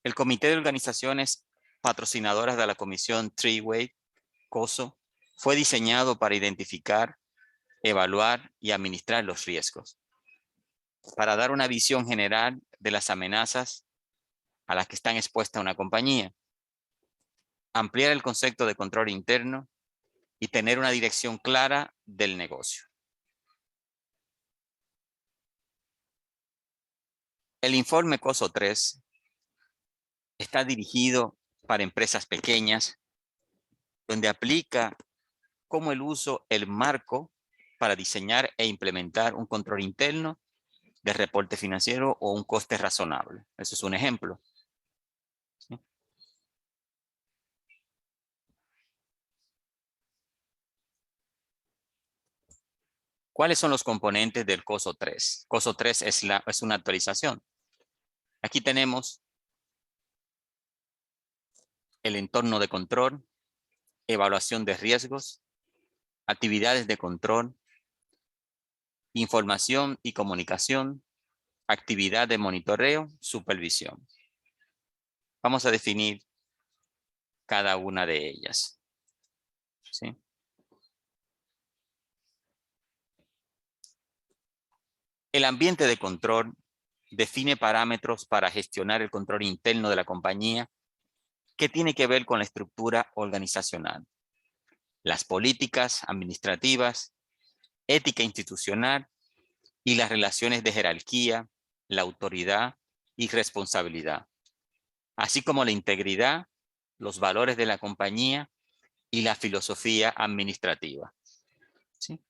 El Comité de Organizaciones Patrocinadoras de la Comisión Three-Way, COSO, fue diseñado para identificar, evaluar y administrar los riesgos, para dar una visión general de las amenazas a las que están expuestas una compañía, ampliar el concepto de control interno y tener una dirección clara del negocio. El informe COSO 3 está dirigido para empresas pequeñas, donde aplica como el marco para diseñar e implementar un control interno de reporte financiero o un coste razonable. Eso es un ejemplo. ¿Sí? ¿Cuáles son los componentes del COSO 3? COSO 3 es una actualización. Aquí tenemos el entorno de control, evaluación de riesgos, actividades de control, información y comunicación, actividad de monitoreo, supervisión. Vamos a definir cada una de ellas. ¿Sí? El ambiente de control define parámetros para gestionar el control interno de la compañía que tiene que ver con la estructura organizacional, las políticas administrativas, ética institucional y las relaciones de jerarquía, la autoridad y responsabilidad, así como la integridad, los valores de la compañía y la filosofía administrativa. ¿Sí?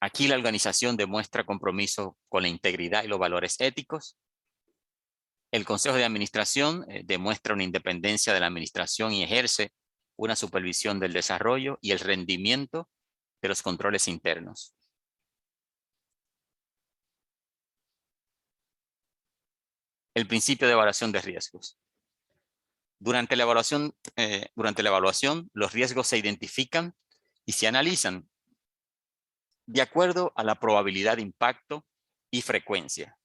Aquí la organización demuestra compromiso con la integridad y los valores éticos. El Consejo de Administración demuestra una independencia de la administración y ejerce una supervisión del desarrollo y el rendimiento de los controles internos. El principio de evaluación de riesgos. Durante la evaluación, los riesgos se identifican y se analizan de acuerdo a la probabilidad de impacto y frecuencia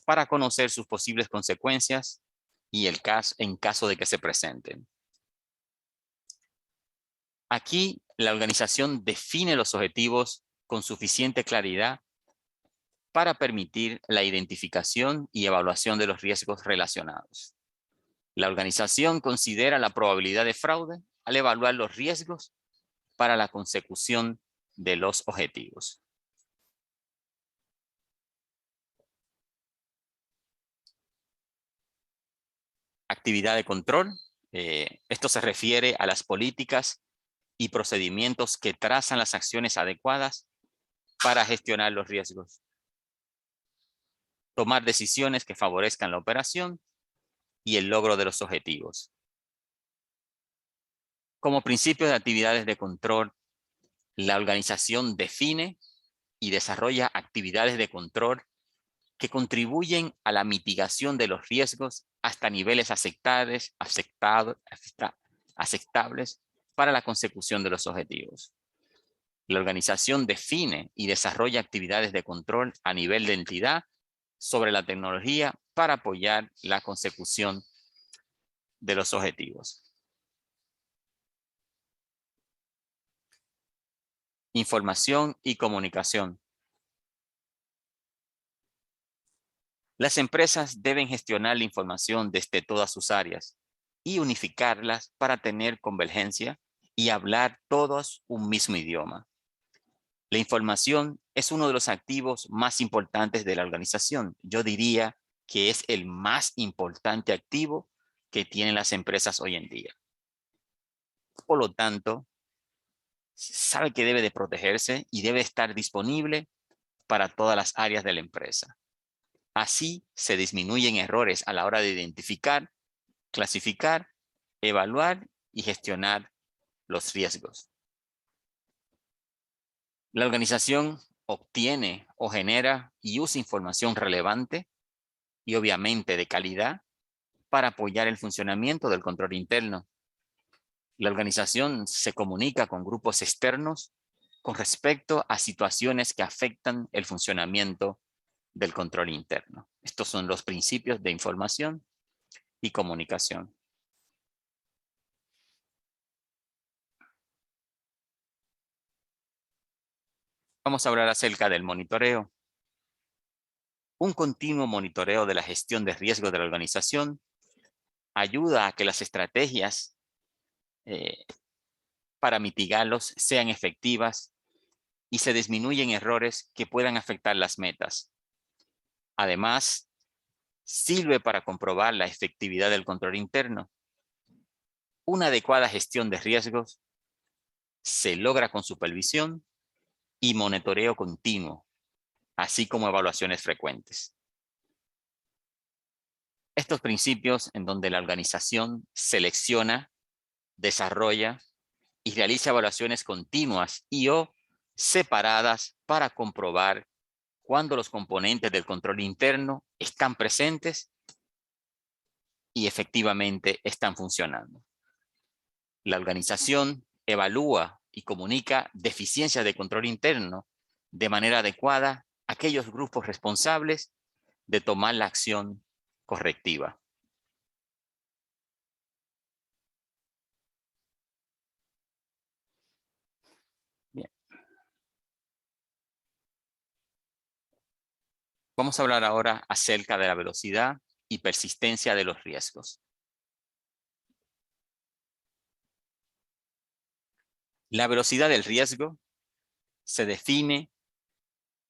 para conocer sus posibles consecuencias y en caso de que se presenten. Aquí la organización define los objetivos con suficiente claridad para permitir la identificación y evaluación de los riesgos relacionados. La organización considera la probabilidad de fraude al evaluar los riesgos para la consecución de los objetivos. Actividad de control. Esto se refiere a las políticas y procedimientos que trazan las acciones adecuadas para gestionar los riesgos. Tomar decisiones que favorezcan la operación y el logro de los objetivos. Como principio de actividades de control, la organización define y desarrolla actividades de control que contribuyen a la mitigación de los riesgos hasta niveles aceptables para la consecución de los objetivos. La organización define y desarrolla actividades de control a nivel de entidad sobre la tecnología para apoyar la consecución de los objetivos. Información y comunicación. Las empresas deben gestionar la información desde todas sus áreas y unificarlas para tener convergencia y hablar todos un mismo idioma. La información es uno de los activos más importantes de la organización. Yo diría que es el más importante activo que tienen las empresas hoy en día. Por lo tanto, sabe que debe de protegerse y debe estar disponible para todas las áreas de la empresa. Así se disminuyen errores a la hora de identificar, clasificar, evaluar y gestionar los riesgos. La organización obtiene o genera y usa información relevante y obviamente de calidad para apoyar el funcionamiento del control interno. La organización se comunica con grupos externos con respecto a situaciones que afectan el funcionamiento del control interno. Estos son los principios de información y comunicación. Vamos a hablar acerca del monitoreo. Un continuo monitoreo de la gestión de riesgo de la organización ayuda a que las estrategias para mitigarlos sean efectivas y se disminuyen errores que puedan afectar las metas. Además, sirve para comprobar la efectividad del control interno. Una adecuada gestión de riesgos se logra con supervisión y monitoreo continuo, así como evaluaciones frecuentes. Estos principios en donde la organización selecciona, desarrolla y realiza evaluaciones continuas y o separadas para comprobar cuando los componentes del control interno están presentes y efectivamente están funcionando. La organización evalúa y comunica deficiencias de control interno de manera adecuada a aquellos grupos responsables de tomar la acción correctiva. Bien. Vamos a hablar ahora acerca de la velocidad y persistencia de los riesgos. La velocidad del riesgo se define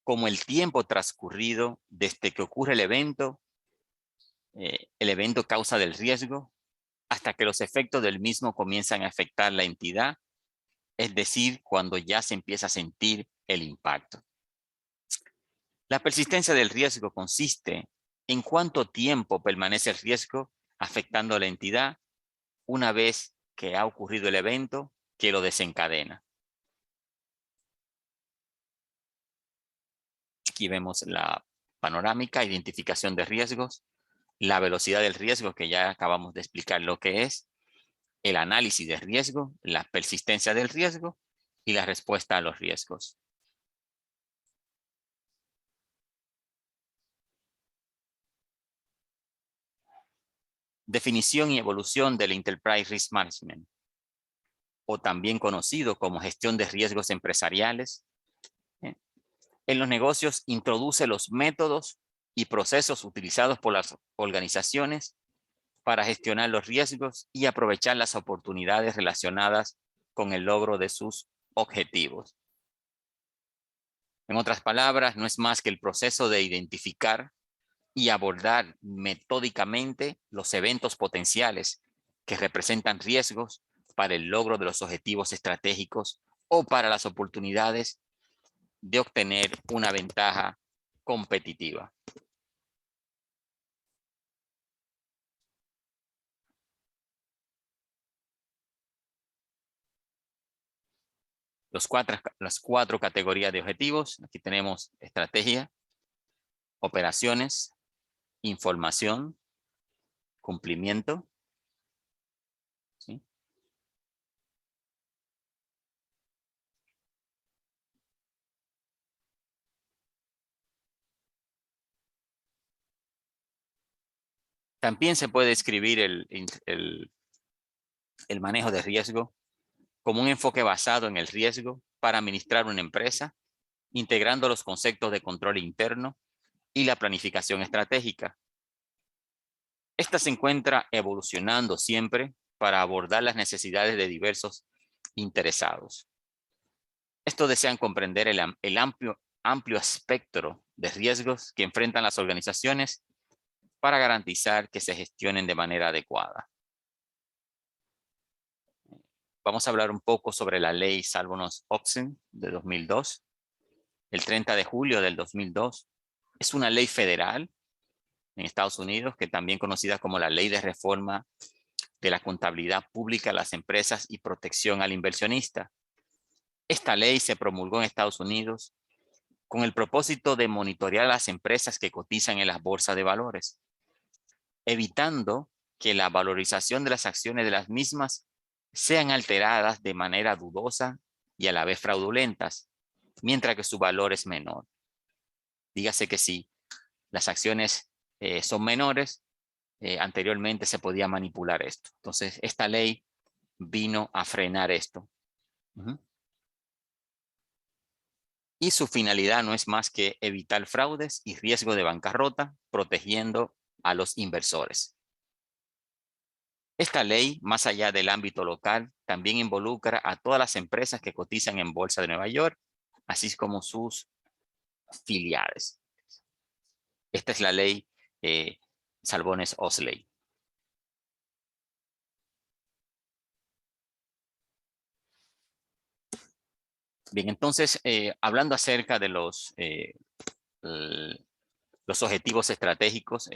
como el tiempo transcurrido desde que ocurre el evento causa del riesgo, hasta que los efectos del mismo comienzan a afectar la entidad, es decir, cuando ya se empieza a sentir el impacto. La persistencia del riesgo consiste en cuánto tiempo permanece el riesgo afectando a la entidad una vez que ha ocurrido el evento que lo desencadena. Aquí vemos la panorámica, identificación de riesgos, la velocidad del riesgo, que ya acabamos de explicar lo que es, el análisis de riesgo, la persistencia del riesgo y la respuesta a los riesgos. Definición y evolución del Enterprise Risk Management, o también conocido como gestión de riesgos empresariales. En los negocios introduce los métodos y procesos utilizados por las organizaciones para gestionar los riesgos y aprovechar las oportunidades relacionadas con el logro de sus objetivos. En otras palabras, no es más que el proceso de identificar y abordar metódicamente los eventos potenciales que representan riesgos para el logro de los objetivos estratégicos o para las oportunidades de obtener una ventaja competitiva. Las cuatro categorías de objetivos. Aquí tenemos estrategia, operaciones, información, cumplimiento. ¿Sí? También se puede describir el manejo de riesgo como un enfoque basado en el riesgo para administrar una empresa, integrando los conceptos de control interno y la planificación estratégica. Esta se encuentra evolucionando siempre para abordar las necesidades de diversos interesados. Estos desean comprender el amplio espectro de riesgos que enfrentan las organizaciones para garantizar que se gestionen de manera adecuada. Vamos a hablar un poco sobre la ley Sarbanes-Oxley de 2002. El 30 de julio del 2002 es una ley federal en Estados Unidos, que también conocida como la Ley de Reforma de la Contabilidad Pública a las Empresas y Protección al Inversionista. Esta ley se promulgó en Estados Unidos con el propósito de monitorear a las empresas que cotizan en las bolsas de valores, evitando que la valorización de las acciones de las mismas sean alteradas de manera dudosa y a la vez fraudulentas, mientras que su valor es menor. Dígase que si las acciones son menores, anteriormente se podía manipular esto. Entonces, esta ley vino a frenar esto. Y su finalidad no es más que evitar fraudes y riesgo de bancarrota, protegiendo a los inversores. Esta ley, más allá del ámbito local, también involucra a todas las empresas que cotizan en Bolsa de Nueva York, así como sus filiales. Esta es la ley Sarbanes-Oxley. Bien, entonces, hablando acerca de los objetivos estratégicos,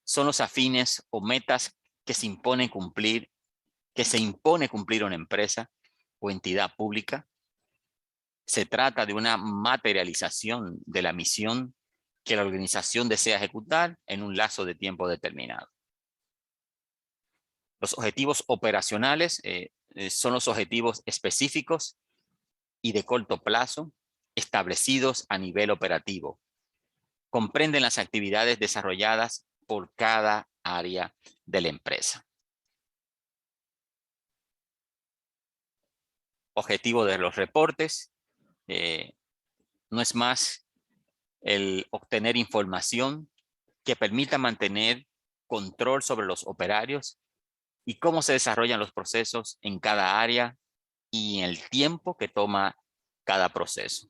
son los afines o metas que se impone cumplir una empresa o entidad pública. Se trata de una materialización de la misión que la organización desea ejecutar en un lapso de tiempo determinado. Los objetivos operacionales son los objetivos específicos y de corto plazo establecidos a nivel operativo. Comprenden las actividades desarrolladas por cada área de la empresa. Objetivo de los reportes no es más el obtener información que permita mantener control sobre los operarios y cómo se desarrollan los procesos en cada área y en el tiempo que toma cada proceso.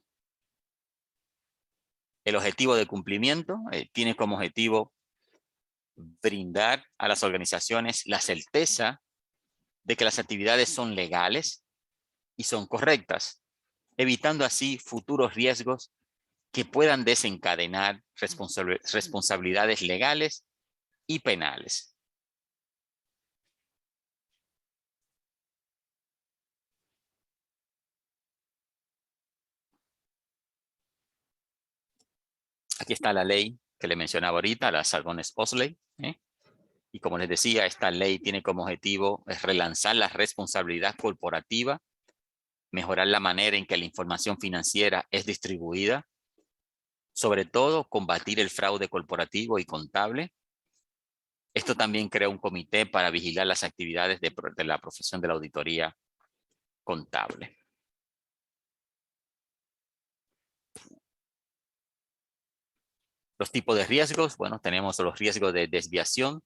El objetivo de cumplimiento tiene como objetivo brindar a las organizaciones la certeza de que las actividades son legales y son correctas, evitando así futuros riesgos que puedan desencadenar responsabilidades legales y penales. Aquí está la ley que le mencionaba ahorita, la Sarbanes-Oxley. Y como les decía, esta ley tiene como objetivo relanzar la responsabilidad corporativa, mejorar la manera en que la información financiera es distribuida, sobre todo combatir el fraude corporativo y contable. Esto también crea un comité para vigilar las actividades de la profesión de la auditoría contable. Los tipos de riesgos, bueno, tenemos los riesgos de desviación,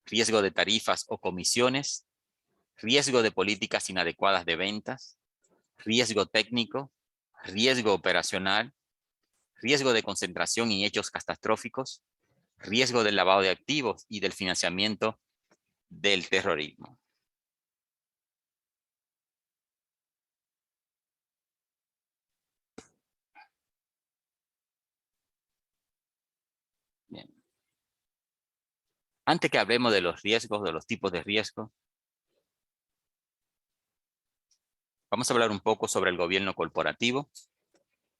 riesgo de tarifas o comisiones, riesgo de políticas inadecuadas de ventas, riesgo técnico, riesgo operacional, riesgo de concentración y hechos catastróficos, riesgo del lavado de activos y del financiamiento del terrorismo. Bien. Antes que hablemos de los riesgos, de los tipos de riesgo, vamos a hablar un poco sobre el gobierno corporativo.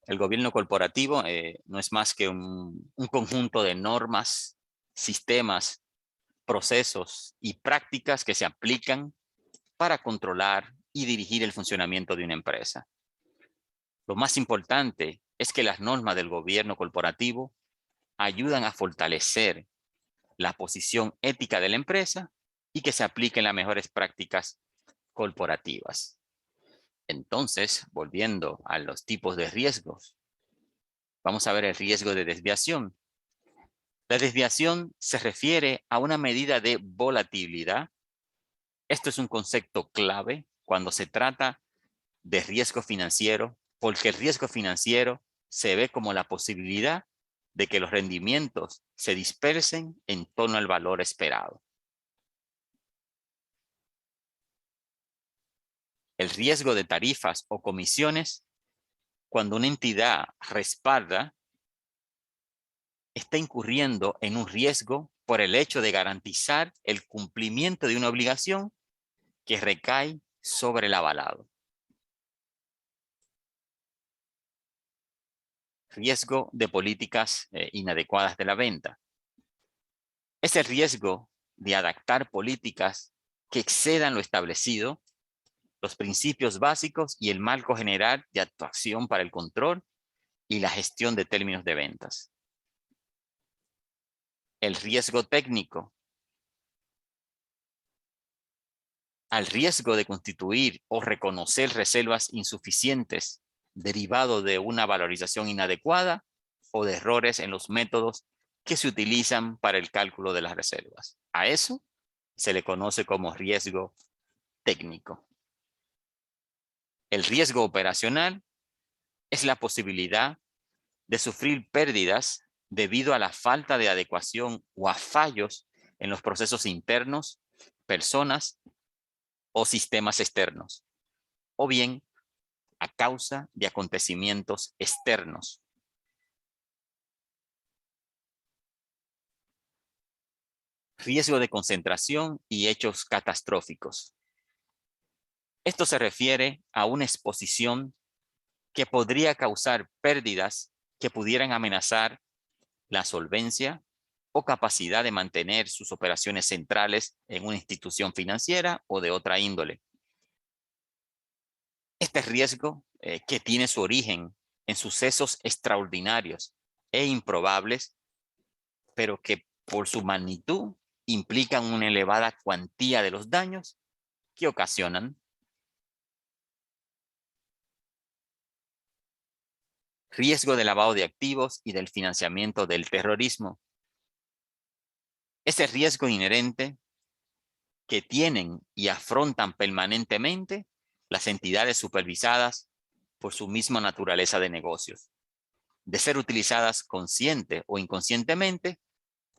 El gobierno corporativo no es más que un conjunto de normas, sistemas, procesos y prácticas que se aplican para controlar y dirigir el funcionamiento de una empresa. Lo más importante es que las normas del gobierno corporativo ayudan a fortalecer la posición ética de la empresa y que se apliquen las mejores prácticas corporativas. Entonces, volviendo a los tipos de riesgos, vamos a ver el riesgo de desviación. La desviación se refiere a una medida de volatilidad. Esto es un concepto clave cuando se trata de riesgo financiero, porque el riesgo financiero se ve como la posibilidad de que los rendimientos se dispersen en torno al valor esperado. El riesgo de tarifas o comisiones, cuando una entidad respalda, está incurriendo en un riesgo por el hecho de garantizar el cumplimiento de una obligación que recae sobre el avalado. Riesgo de políticas inadecuadas de la venta. Es el riesgo de adaptar políticas que excedan lo establecido, los principios básicos y el marco general de actuación para el control y la gestión de términos de ventas. El riesgo técnico. Al riesgo de constituir o reconocer reservas insuficientes derivado de una valorización inadecuada o de errores en los métodos que se utilizan para el cálculo de las reservas. A eso se le conoce como riesgo técnico. El riesgo operacional es la posibilidad de sufrir pérdidas debido a la falta de adecuación o a fallos en los procesos internos, personas o sistemas externos, o bien a causa de acontecimientos externos. Riesgo de concentración y hechos catastróficos. Esto se refiere a una exposición que podría causar pérdidas que pudieran amenazar la solvencia o capacidad de mantener sus operaciones centrales en una institución financiera o de otra índole. Este riesgo, que tiene su origen en sucesos extraordinarios e improbables, pero que por su magnitud implican una elevada cuantía de los daños que ocasionan. Riesgo de lavado de activos y del financiamiento del terrorismo. Ese riesgo inherente que tienen y afrontan permanentemente las entidades supervisadas por su misma naturaleza de negocios, de ser utilizadas consciente o inconscientemente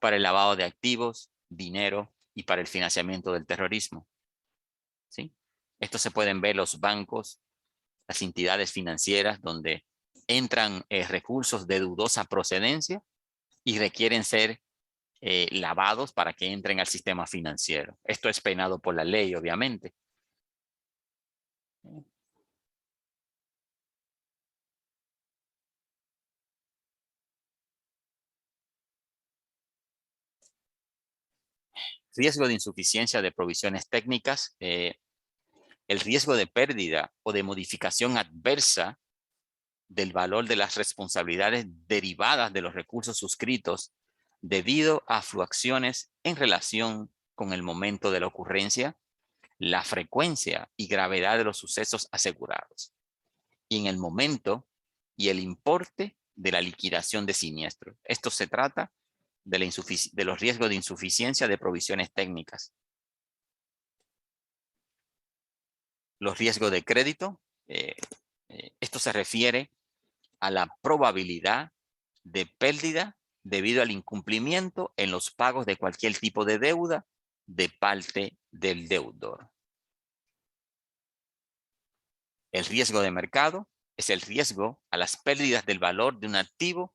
para el lavado de activos, dinero y para el financiamiento del terrorismo. ¿Sí? Esto se pueden ver los bancos, las entidades financieras donde entran recursos de dudosa procedencia y requieren ser lavados para que entren al sistema financiero. Esto es penado por la ley, obviamente. Riesgo de insuficiencia de provisiones técnicas. El riesgo de pérdida o de modificación adversa del valor de las responsabilidades derivadas de los recursos suscritos debido a fluctuaciones en relación con el momento de la ocurrencia, la frecuencia y gravedad de los sucesos asegurados, y en el momento y el importe de la liquidación de siniestro. Esto se trata de los riesgos de insuficiencia de provisiones técnicas. Los riesgos de crédito, esto se refiere a la probabilidad de pérdida debido al incumplimiento en los pagos de cualquier tipo de deuda de parte del deudor. El riesgo de mercado es el riesgo a las pérdidas del valor de un activo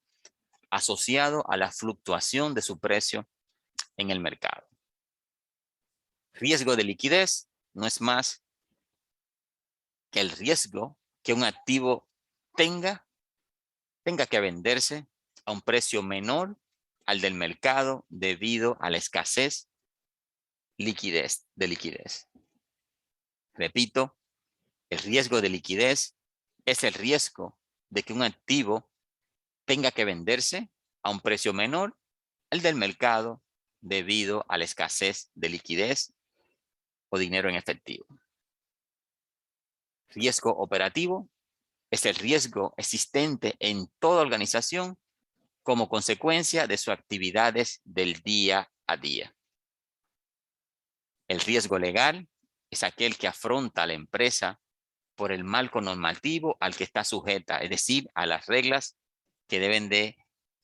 asociado a la fluctuación de su precio en el mercado. Riesgo de liquidez no es más que el riesgo que un activo tenga que venderse a un precio menor al del mercado debido a la escasez de liquidez. Repito, el riesgo de liquidez es el riesgo de que un activo tenga que venderse a un precio menor al del mercado debido a la escasez de liquidez o dinero en efectivo. Riesgo operativo es el riesgo existente en toda organización como consecuencia de sus actividades del día a día. El riesgo legal es aquel que afronta la empresa por el marco normativo al que está sujeta, es decir, a las reglas que deben de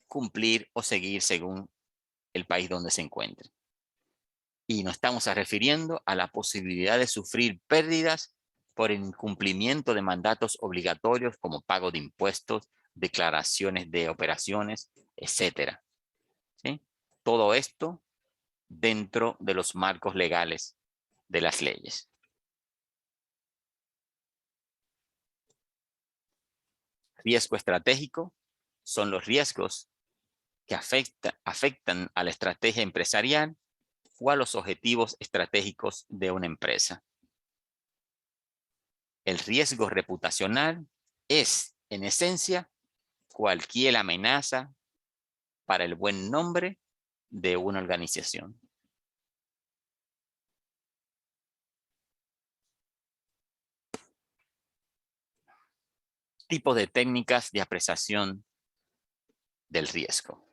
cumplir o seguir según el país donde se encuentre. Y nos estamos refiriendo a la posibilidad de sufrir pérdidas por el incumplimiento de mandatos obligatorios como pago de impuestos, declaraciones de operaciones, etcétera. ¿Sí? Todo esto dentro de los marcos legales de las leyes. Riesgo estratégico son los riesgos que afectan a la estrategia empresarial o a los objetivos estratégicos de una empresa. El riesgo reputacional es, en esencia, cualquier amenaza para el buen nombre de una organización. Tipo de técnicas de apreciación del riesgo.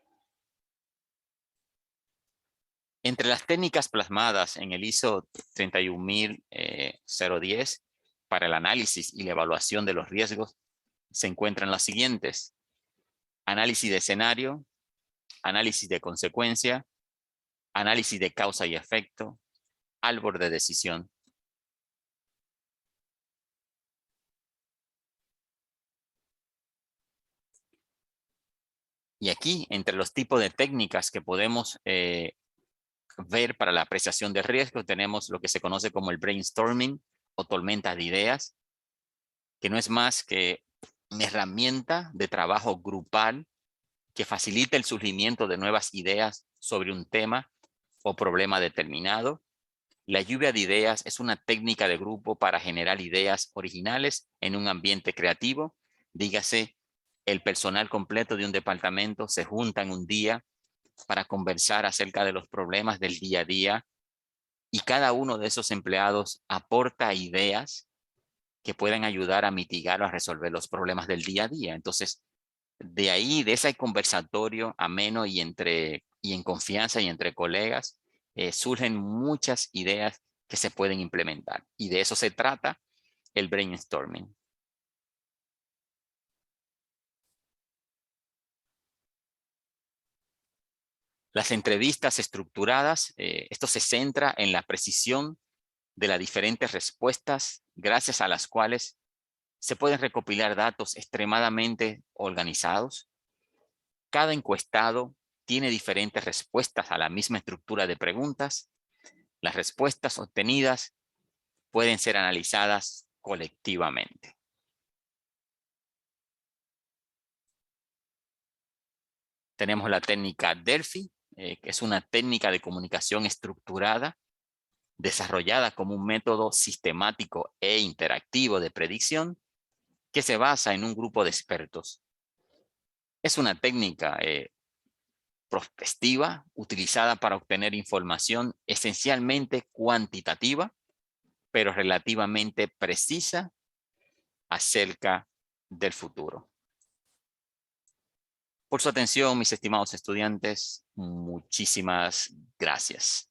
Entre las técnicas plasmadas en el ISO 31010 para el análisis y la evaluación de los riesgos se encuentran las siguientes: análisis de escenario, análisis de consecuencia, análisis de causa y efecto, árbol de decisión. Y aquí, entre los tipos de técnicas que podemos ver para la apreciación de riesgo, tenemos lo que se conoce como el brainstorming o tormenta de ideas, que no es más que una herramienta de trabajo grupal que facilita el surgimiento de nuevas ideas sobre un tema o problema determinado. La lluvia de ideas es una técnica de grupo para generar ideas originales en un ambiente creativo. Dígase, el personal completo de un departamento se junta en un día para conversar acerca de los problemas del día a día y cada uno de esos empleados aporta ideas que pueden ayudar a mitigar o a resolver los problemas del día a día. Entonces, de ahí, de ese conversatorio ameno y en confianza y entre colegas, surgen muchas ideas que se pueden implementar. Y de eso se trata el brainstorming. Las entrevistas estructuradas, esto se centra en la precisión de las diferentes respuestas, gracias a las cuales se pueden recopilar datos extremadamente organizados. Cada encuestado tiene diferentes respuestas a la misma estructura de preguntas. Las respuestas obtenidas pueden ser analizadas colectivamente. Tenemos la técnica Delphi, que es una técnica de comunicación estructurada desarrollada como un método sistemático e interactivo de predicción que se basa en un grupo de expertos. Es una técnica prospectiva utilizada para obtener información esencialmente cuantitativa, pero relativamente precisa acerca del futuro. Por su atención, mis estimados estudiantes, muchísimas gracias.